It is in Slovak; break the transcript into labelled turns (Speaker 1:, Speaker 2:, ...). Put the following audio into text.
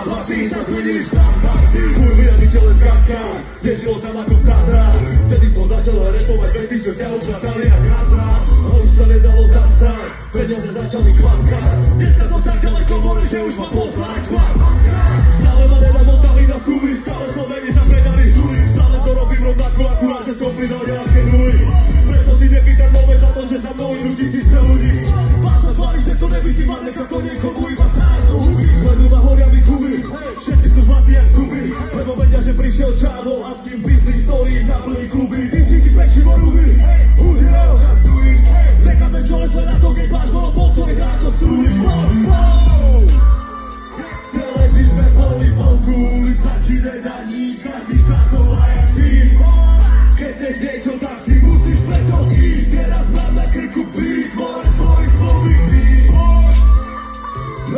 Speaker 1: a ty sa zmenili štandardy. Môj vyjaditeľ v kaskách, stiežilo tam ako v Tatrách. Vtedy som začal repovať veci, čo ťa upratali a krátať. A už sa nedalo zastať, peniaze začali kvapkať. Dneska som tak ďaleko more, že už ma poznať stále ma nenamotali na sumy, stále som není za predaný žuli. Stále to robím rovnako, akurát, že som pridal nejaké nuly. Prečo si nepýtam nové za to, že za mnou idú tisíce ľudí? Mám sa tváriť, že to nevidím a nechá to niekomu iba táto huby. Sledujú ma horia mi kluby, všetci sú zlatí jak zuby, lebo vedia, že prišiel čávo a s ním biznis, ktorý naplní kluby.